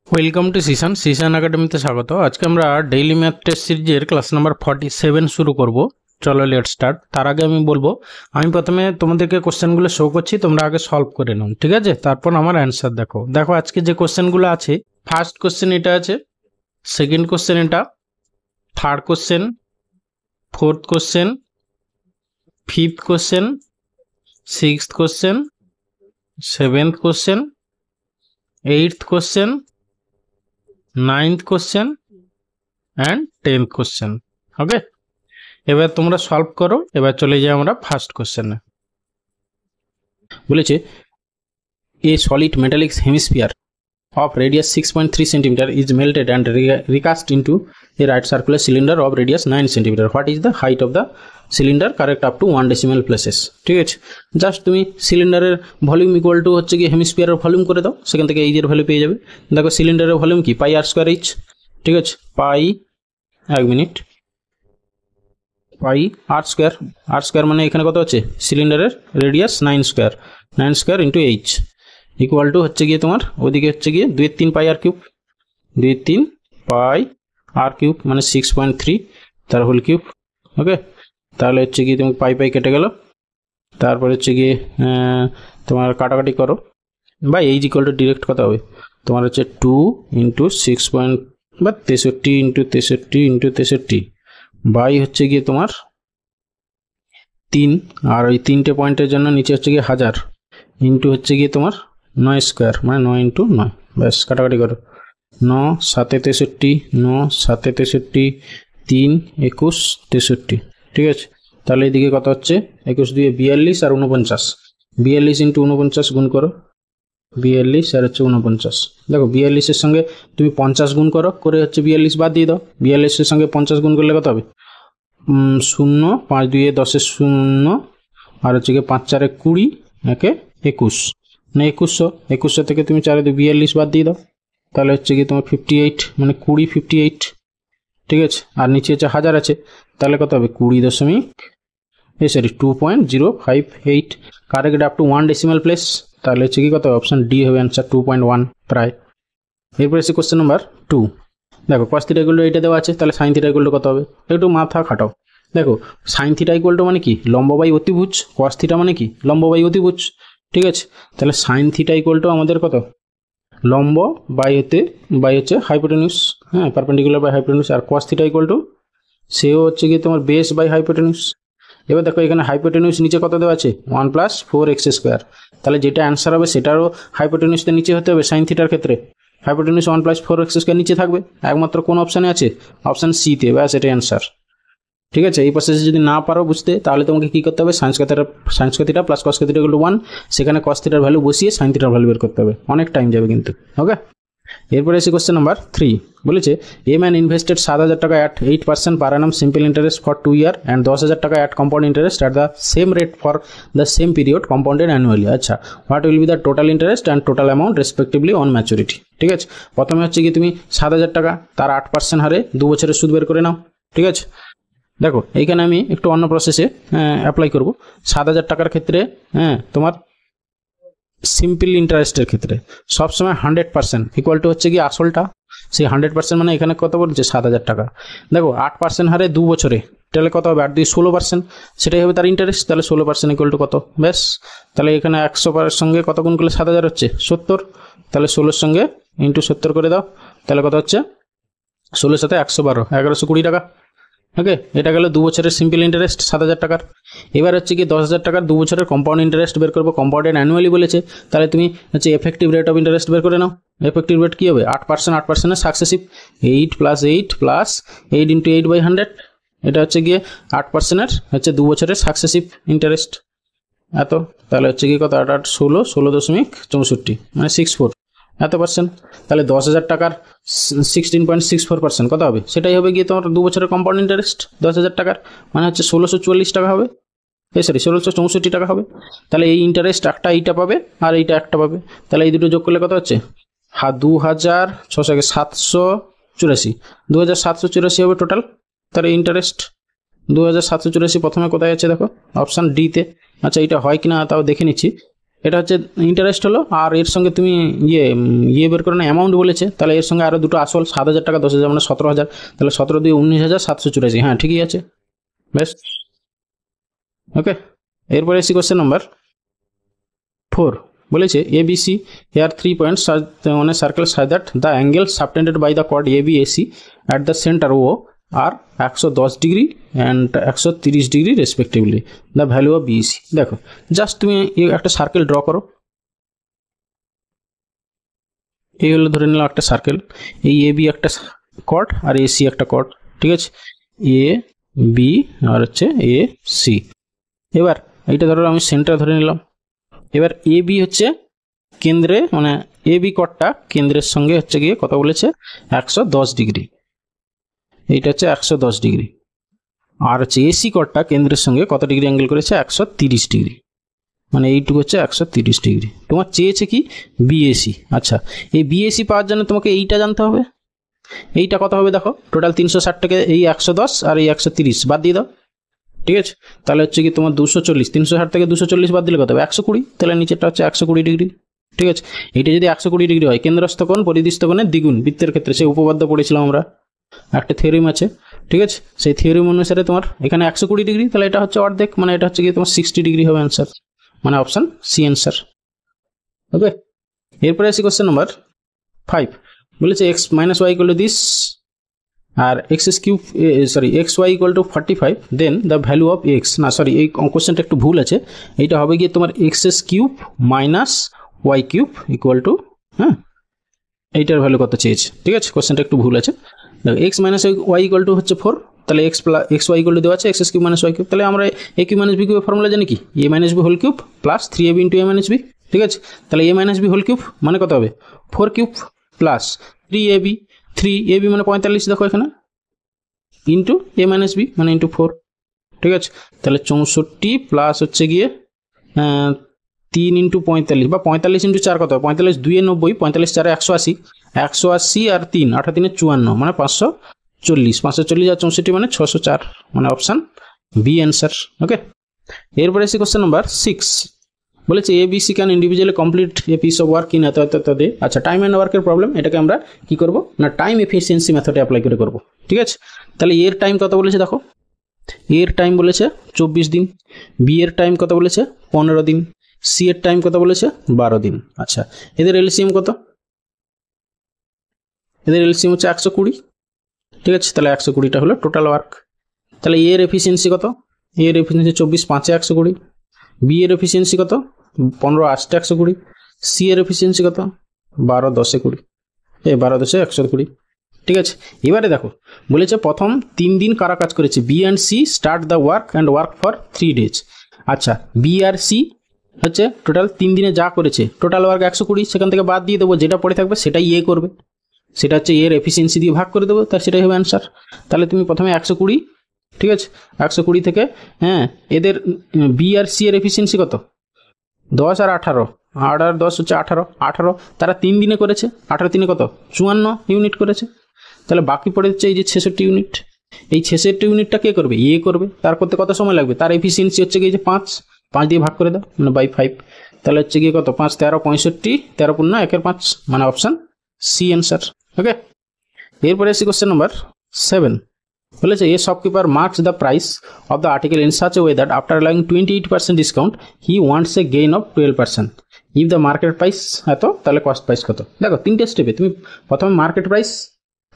Welcome to Xishan একাডেমিতে স্বাগত। আজকে আমরা ডেইলি ম্যাথ টেস্ট সিরিজের ক্লাস নাম্বার 47 শুরু করব। চলো লেট স্টার্ট। তার আগে আমি বলবো, আমি প্রথমে তোমাদেরকে কোশ্চেনগুলো শো করছি, তোমরা আগে সলভ করে নাও, ঠিক আছে? তারপর আমার অ্যান্সার দেখো। দেখো আজকে যে কোশ্চেনগুলো আছে, ফার্স্ট কোশ্চেন এটা আছে, সেকেন্ড কোশ্চেন এটা, third question, fourth question, fifth question, sixth question, seventh question, eighth question, ninth question and 10th question. Okay, এবার তোমরা সলভ করো। এবার চলে যাই আমরা ফার্স্ট কোশ্চেনে। বলেছে এ solid metallic hemisphere of radius 6.3 cm is melted and recast into a right circular cylinder of radius 9 cm. What is the height of the cylinder? Correct up to 1 decimal places. ঠিক আছে, just তুমি সিলিন্ডারের volume equal to হচ্ছে কি হেমিস্ফিয়ারের volume করে দাও, সেখান থেকে এইচের ভ্যালু পেয়ে যাবে। দেখো সিলিন্ডারের ভলিউম কি পাই আর স্কোয়ার এইচ, ঠিক আছে? পাই, এক মিনিট, পাই আর স্কোয়ার মানে এখানে কত আছে, সিলিন্ডারের radius 9 square into H equal to হচ্ছে গিয়ে তোমার ওদিকে হচ্ছে গিয়ে 2/3 পাই আর কিউব, 2/3 পাই আর কিউব মানে 6.3 তার হোল কিউব। ওকে, তাহলে হচ্ছে গিয়ে তুমি পাই কেটে গেল, তারপর হচ্ছে গিয়ে তোমার কাটাকাটি করো, বা এইচ ইকুয়াল টু ডিরেক্ট কত হবে তোমার হচ্ছে 2 ইন্টু 6 পয়েন্ট বা 63 ইন্টু 63 বাই হচ্ছে গিয়ে তোমার 3, আর ওই 3টে পয়েন্টের জন্য নিচে হচ্ছে গিয়ে 1000 ইন্টু হচ্ছে গিয়ে তোমার 9 স্কোয়ার মানে 9 ইন্টু 9, ব্যাস কাটাকাটি করো। 9 7 63, 9 7 63, 3 21 63, ঠিক আছে? তাহলে এদিকে কত হচ্ছে, 21 2 42 আর 49, 42 ইন্টু 49 গুণ করো, 42 আর হচ্ছে 49। দেখো 42-এর সঙ্গে তুমি 50 গুণ করো, করে হচ্ছে 42 বাদ দিয়ে দাও। 42-এর সঙ্গে 50 গুণ করলে কত হবে, 0 5 2 10 0, আর হচ্ছে গিয়ে 5 4 20, একে 21 মানে 2100 থেকে তুমি 4 দিয়ে 42 বাদ দিয়ে দাও, তাহলে হচ্ছে গিয়ে তোমার 58 মানে 20 58, ঠিক আছে? আর নিচে হচ্ছে 1000 আছে, তাহলে কত হবে 2.058, correct up to 1 decimal place. তাহলে হচ্ছে কি কত, অপশন ডি হবে অ্যান্সার 2.1 প্রায়। এরপর এসে কোশ্চেন নাম্বার 2। দেখো cos থিটা ইকুয়াল টু এইটা দেওয়া আছে, তাহলে sin থিটা ইকুয়াল টু কত হবে, একটু মাথা খাটাও। দেখো sin থিটা ইকুয়াল টু মানে কি লম্ব বাই অতিভুজ, cos থিটা মানে কি লম্ব বাই অতিভুজ, ঠিক আছে? তাহলে sin থিটা ইকুয়াল টু আমাদের কত, লম্ব বাই হচ্ছে হাইপোটেনিউস, হ্যাঁ পারপেন্ডিকুলার বাই হাইপোটেনিউস, আর cos থিটা ইকুয়াল টু সেও হচ্ছে কি তোমার বেস বাই হাইপোটেনিউস। এবার দেখো এখানে হাইপোটেনিউস নিচে কত দেওয়া আছে, 1 + 4x স্কোয়ার, তাহলে যেটা অ্যান্সার হবে সেটারও হাইপোটেনিউসটা নিচে হতে হবে। sin থিটার ক্ষেত্রে হাইপোটেনিউস 1 + 4x স্কোয়ার নিচে থাকবে, একমাত্র কোন অপশানে আছে, অপশান সিতে, ব্যাস এটাই অ্যান্সার, ঠিক আছে? এই প্রসেসে যদি না পারো বুঝতে, তাহলে তোমাকে কী করতে হবে, science theta plus cos theta equal two 1, সেখানে cos থিটার ভ্যালু বসিয়ে sin থিটার ভ্যালু বের করতে হবে, অনেক টাইম যাবে কিন্তু। ওকে, এরপরে এসে কোশ্চেন নাম্বার 3। বলেছে এ ম্যান ইনভেস্টেড 7000 টাকা at 8% per annum simple interest for 2 year and 10,000 টাকা at compound interest at the same rate for the same period compounded annually. আচ্ছা, what will be the total interest and total amount respectively on maturity. ঠিক আছে, প্রথমে হচ্ছে কি তুমি 7000 টাকা তার 8% হারে 2 বছরের সুদ বের করে নাও, ঠিক আছে? দেখো এইখানে আমি একটু অন্য প্রসেসে অ্যাপ্লাই করব। 7000 টাকার ক্ষেত্রে তোমার সিম্পল ইন্টারেস্টের ক্ষেত্রে সবসময় 100% ইকুয়াল টু হচ্ছে কি আসলটা, সেই 100% মানে এখানে কত বলছে 7000 টাকা। দেখো 8% হারে 2 বছরে, তাহলে কত হবে, 8 2 16%, সেটাই হবে তার ইন্টারেস্ট। তাহলে 16% ইকুয়াল টু কত, ব্যাস। তাহলে এখানে 100 সঙ্গে কত গুণ করলে 7000 হচ্ছে 70, তাহলে 16 সঙ্গে ইন্টু 70 করে দাও, তাহলে কত হচ্ছে 16 সাথে 112, 1120 টাকা। ওকে, এটা গেল 2 বছরের সিম্পল ইন্টারেস্ট 7000 টাকার। এবার হচ্ছে কি 10,000 টাকার 2 বছরের কম্পাউন্ড ইন্টারেস্ট বের করবো, কম্পাউন্ডেড অ্যানুয়ালি বলেছে, তাহলে তুমি হচ্ছে এফেক্টিভ রেট অফ ইন্টারেস্ট বের করে নাও। এফেক্টিভ রেট কী হবে, 8% সাকসেসিভ, 8 + 8 + 8 × 8/100, এটা হচ্ছে গিয়ে 8% হচ্ছে 2 বছরের সাকসেসিভ ইন্টারেস্ট এত। তাহলে হচ্ছে কি কত, 8 8 16, 16.64 মানে 64 এত পার্সেন্ট। তাহলে 10,000 টাকার 16.64% কত হবে, সেটাই হবে গিয়ে তোমার 2 বছরের কম্পাউন্ড ইন্টারেস্ট 10,000 টাকার, মানে হচ্ছে 1640 টাকা হবে, সরি 1664 টাকা হবে। তাহলে এই ইন্টারেস্ট একটা এইটা পাবে আর এইটা একটা পাবে, তাহলে এই দুটো যোগ করলে কত হচ্ছে 2784, 2784 হবে টোটাল। তাহলে ইন্টারেস্ট 2784 প্রথমে কোথায় আছে দেখো, অপশান ডিতে। আচ্ছা এটা হয় কি না তাও দেখে নিচ্ছি, এটা হচ্ছে ইন্টারেস্ট হলো, আর এর সঙ্গে তুমি ইয়ে বের করে না, অ্যামাউন্ট বলেছে, তাহলে এর সঙ্গে আরও দুটো আসল 7,000 টাকা 10,000 মানে 17,000, তাহলে 17 দিয়ে 19,784। হ্যাঁ ঠিকই আছে, বেশ ওকে। এরপরে এসি কোশ্চেন নাম্বার 4, বলেছে ABC are 3 points on a circle such that the angle subtended by the chord ABAC at the center O are 110 degree and 130 degree respectively, the value of BEC। দেখো just তুমি একটা circle draw করো, এই হলো ধরে নিলাম একটা circle, এই AB একটা কর্ড আর AC একটা কর্ড, ঠিক আছে, AB আর হচ্ছে AC। এবার এইটা ধরো আমি সেন্টার ধরে নিলাম, এবার AB হচ্ছে কেন্দ্রে, মানে AB কর্ডটা কেন্দ্রের সঙ্গে হচ্ছে গিয়ে কত বলেছে 110 ডিগ্রি, এইটা হচ্ছে 110 ডিগ্রি, আর হচ্ছে AC কর্ডটা কেন্দ্রের সঙ্গে কত ডিগ্রি অ্যাঙ্গেল করেছে 130 ডিগ্রি, মানে এইটুকু হচ্ছে 130 ডিগ্রি। তোমার চেয়েছে কি BAC। আচ্ছা, এই BAC পাওয়ার জন্য তোমাকে এইটা জানতে হবে, এইটা কত হবে দেখো, টোটাল 360 থেকে এই 110 আর এই 130 বাদ দিয়ে দাও, ঠিক আছে, তাহলে হচ্ছে কি তোমার 240, 360 থেকে 240 বাদ দিলে কত হবে 120, তাহলে নিচেরটা হচ্ছে 120 ডিগ্রি, ঠিক আছে। এইটা যদি 120 ডিগ্রি হয়, কেন্দ্রস্থ কোণ পরিদিষ্ট কোণের দ্বিগুণ, বৃত্তের ক্ষেত্রে সেই উপপাদ্য পড়েছিলাম আমরা, একটা থিওরিম আছে, ঠিক আছে, সেই থিওরিম অনুসারে তোমার এখানে 120 ডিগ্রি, তাহলে এটা হচ্ছে অর্ধেক, মানে এটা হচ্ছে কি তোমার 60 ডিগ্রি হবে অ্যান্সার, মানে অপশন সি অ্যান্সার, ওকে। এরপরে আসি কোশ্চেন নাম্বার 5, বলেছে x minus y equal to this আর x y equal to 45, then the value of x, না সরি এই কোশ্চেনটা একটু ভুল আছে, এইটা হবে গিয়ে তোমার x cube minus y cube equal to, হ্যাঁ এইটার ভ্যালু কত চেয়েছে, ঠিক আছে, কোশ্চেনটা একটু ভুল আছে। দেখো x minus y equal to হচ্ছে 4, তাহলে এক্স ওয়াই ইকুয়াল টু দেওয়া আছে x cube minus y cube, তাহলে আমরা এ কিউব মাইনাস বি কিউবের ফর্মুলা জানি কি, a minus b whole cube plus 3ab into a minus b, ঠিক আছে, তাহলে a minus b whole cube মানে কত হবে 4 কিউব প্লাস 3ab মানে 45 দেখো এখানে, ইন্টু এ মাইনাস বি মানে ইন্টু 4, ঠিক আছে, তাহলে 64 প্লাস হচ্ছে গিয়ে 3 ইন্টু 45 বা 45 ইন্টু 4 কত হবে, 45 2 এ 90, 45 4 এ 180, 180 আর 3 8 3 54 মানে 540, 540 আর 64 মানে 604, মানে অপশান বি অ্যান্সার, ওকে। এরপরে এসে কোশ্চেন নাম্বার 6, বলেছে ABC can individually complete a piece of work in এত ডে। আচ্ছা, টাইম অ্যান্ড ওয়ার্কের প্রবলেম, এটাকে আমরা কি করব না টাইম এফিসিয়েন্সি মেথডে অ্যাপ্লাই করে করব, ঠিক আছে। তাহলে এর টাইম কত বলেছে দেখো, এর টাইম বলেছে 24 দিন, বি এর টাইম কত বলেছে 15 দিন, সি এর টাইম কত বলেছে 12 দিন। আচ্ছা, এদের এলসিএম কত, এদের এলসিএম হচ্ছে 120, ঠিক আছে, তাহলে 120টা হলো টোটাল ওয়ার্ক। তাহলে এর এফিসিয়েন্সি কত, এর এফিসিয়েন্সি 24 5 এ 120, বি এর এফিসিয়েন্সি কত 15 8 এ 120, সি এর এফিসিয়েন্সি কত 12 10 এ 20, 12 10 এ 120, ঠিক আছে। এবারে দেখো বলেছে প্রথম 3 দিন কারা কাজ করেছে, B and C start the work and work for 3 days। আচ্ছা, বি আর সি হচ্ছে টোটাল 3 দিনে যা করেছে, টোটাল ওয়ার্ক 120, সেখান থেকে বাদ দিয়ে দেবো, যেটা পড়ে থাকবে সেটাই এ করবে, সেটা হচ্ছে এর এফিসিয়েন্সি দিয়ে ভাগ করে দেবো, তার সেটাই হবে অ্যান্সার। তাহলে তুমি প্রথমে 120, ঠিক আছে, 120 থেকে হ্যাঁ এদের বি আর সি এর এফিসিয়েন্সি কত 10 আর 18, 8 আর 10 হচ্ছে 18, তারা 3 দিনে করেছে, 18 3 কত 54 ইউনিট করেছে, তাহলে বাকি পড়ে হচ্ছে এই যে 66 ইউনিট, এই 66 ইউনিটটা কে করবে এ করবে, তার করতে কত সময় লাগবে, তার এফিসিয়েন্সি হচ্ছে গিয়ে যে 5 দিয়ে ভাগ করে দাও মানে বাই 5, তাহলে হচ্ছে গিয়ে কত 5 13 65, 13 পূর্ণ 1 এর 5 মানে অপশান সি অ্যান্সার, ওকে। এরপরে আসি কোশ্চেন নাম্বার 7, বলেছে এ shopkeeper marks the price of the article in such a way that after allowing 28% discount he wants a gain of 12%, if the market price এত তাহলে কস্ট প্রাইস কত। দেখো 3টে স্টেপে তুমি প্রথমে মার্কেট প্রাইস,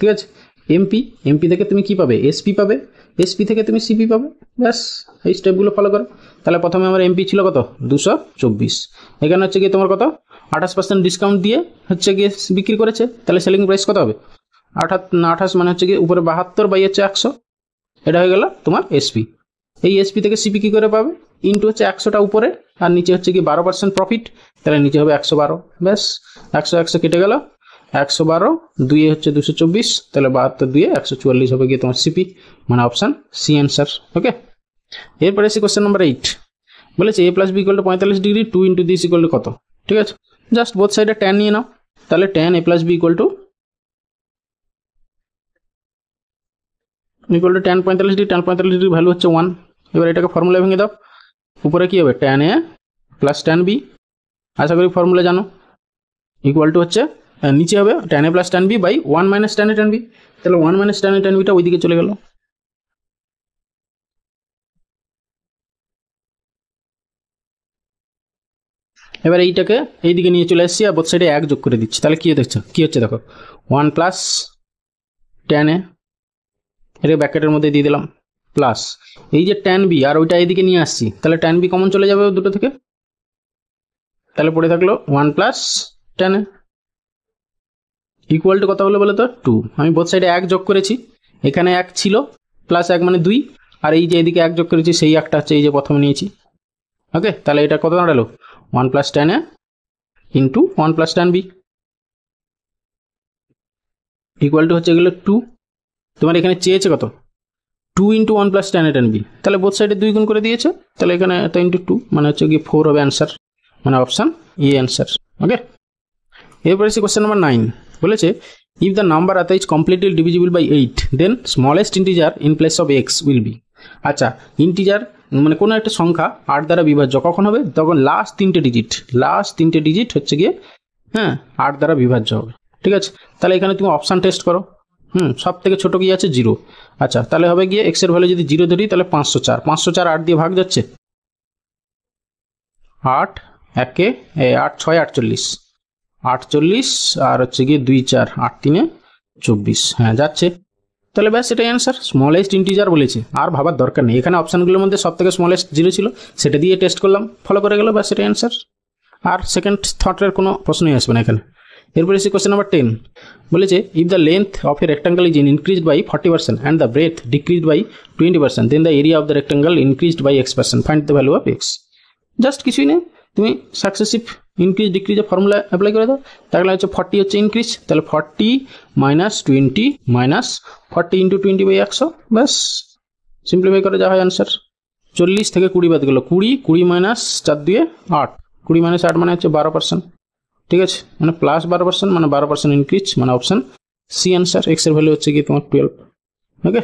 ঠিক আছে, এমপি থেকে তুমি কি পাবে এসপি পাবে, এসপি থেকে তুমি সিপি পাবে, ব্যাস এই স্টেপগুলো ফলো করো। তাহলে প্রথমে আমার এমপি ছিল কত 224, এখানে হচ্ছে গিয়ে তোমার কত 28% ডিসকাউন্ট দিয়ে হচ্ছে গিয়ে বিক্রি করেছে, তাহলে সেলিং প্রাইস কত হবে 28 মানে হচ্ছে গিয়ে উপরে 72 বাই হচ্ছে 100, এটা হয়ে গেল তোমার এসপি। এই এসপি থেকে সিপি কি করে পাবে, ইন্টু হচ্ছে 100টা উপরে আর নিচে হচ্ছে কি 12% প্রফিট, তাহলে নিচে হবে 112, ব্যাস 100 কেটে গেল, 112 2 হচ্ছে 224, তাহলে 72 2 144 হবে গিয়ে তোমার সিপি, মানে অপশান সি অ্যান্সার, ওকে। এরপরে এসে কোশ্চেন নাম্বার 8, বলেছে a plus B equal to 45 degree 2 into this equal to কত, ঠিক আছে, জাস্ট বোথ সাইডে ট্যান নিয়ে নাও, তাহলে tan A plus B equal to tan 45 degree, tan 45 degree value হচ্ছে 1, এবার এটাকে ফর্মুলা ভেঙে দাও, উপরে কি হবে ট্যান এ প্লাস ট্যান বি আশা করি ফর্মুলা জানো। ইকুয়াল টু হচ্ছে নিচে হবে tan a plus tan b by 1 minus tan a tan b, তাহলে 1 মাইনাস tan a tan bটা ওইদিকে চলে গেল। এবার এইটাকে এইদিকে নিয়ে চলে আসছি আর বোথ সাইডে 1 যোগ করে দিচ্ছি, তাহলে কি হচ্ছে দেখো 1 প্লাস tan a, এটা ব্র্যাকেটের মধ্যে দিয়ে দিলাম, প্লাস এই যে tan b আর ওইটা এইদিকে নিয়ে আসছি, তাহলে tan b কমন চলে যাবে দুটো থেকে, তাহলে পড়ে থাকলো 1 plus tan a equal to কত হলো বলো তো 2। আমি বোথ সাইডে 1 যোগ করেছি, এখানে 1 ছিল প্লাস 1 মানে 2, আর এই যে এদিকে 1 যোগ করেছি সেই একটা হচ্ছে এই যে প্রথমে নিয়েছি। ওকে, তাহলে এটা কত দাঁড়ালো 1 plus tan a into 1 plus tan b equal to হচ্ছে এগুলো 2। তোমার এখানে চেয়েছে কত 2 into 1 plus tan a tan b, তাহলে বোথ সাইডে 2 গুণ করে দিয়েছে, তাহলে এখানে এত ইন্টু 2 মানে হচ্ছে কি 4 হবে অ্যান্সার, মানে অপশান এ অ্যান্সার। ওকে, এরপরে সে কোশ্চেন নাম্বার 9 বলেছে ইফ দ্য নাম্বার আতা is completely divisible by 8 then smallest integer in place of x will be. আচ্ছা, ইন্টিজার মানে কোনো একটা সংখ্যা 8 দ্বারা বিভাজ্য কখন হবে, তখন লাস্ট তিনটে ডিজিট হচ্ছে গিয়ে 8 দ্বারা বিভাজ্য হবে। ঠিক আছে, তাহলে এখানে তুমি অপশান টেস্ট করো। সব থেকে ছোটো কি আছে 0। আচ্ছা, তাহলে হবে গিয়ে এক্সের ভ্যালু যদি 0 ধরি তাহলে 504, 8 দিয়ে ভাগ যাচ্ছে 8 একে 8 6 48 আর হচ্ছে গিয়ে 2 4 8 3 24, হ্যাঁ যাচ্ছে। তাহলে ব্যাস এটাই অ্যান্সার, স্মলেস্ট ইন্টিজার বলেছে, আর ভাবার দরকার নেই। এখানে অপশানগুলোর মধ্যে সব থেকে স্মলেস্ট 0 ছিল, সেটা দিয়ে টেস্ট করলাম, ফলো করে গেল, ব্যাস এটাই অ্যান্সার। আর সেকেন্ড থটের কোনো প্রশ্নই আসবে না এখানে। এরপরে এসে কোশ্চেন নাম্বার 10 বলেছে if the length of a rectangle is increased by 40% and the breadth decreased by 20% then the area of the rectangle increased by x%, find the value of x. Just কিছুই নেই, তুমি successive increase ডিক্রিজের formula apply করে দাও। তাহলে হচ্ছে 40 হচ্ছে increase, তাহলে 40 মাইনাস 20 মাইনাস 40 ইন্টু 20 বাই 100, ব্যাস সিম্পলিফাই করে যা হয় অ্যান্সার। 40 থেকে 20 বাদ গেলো 20 মাইনাস 4 দিয়ে 8, 20 মাইনাস 8 মানে হচ্ছে 12%। ঠিক আছে, মানে প্লাস 12% মানে 12% ইনক্রিজ, মানে অপশান সি অ্যান্সার। এক্সের ভ্যালু হচ্ছে কি তোমার 12। ওকে।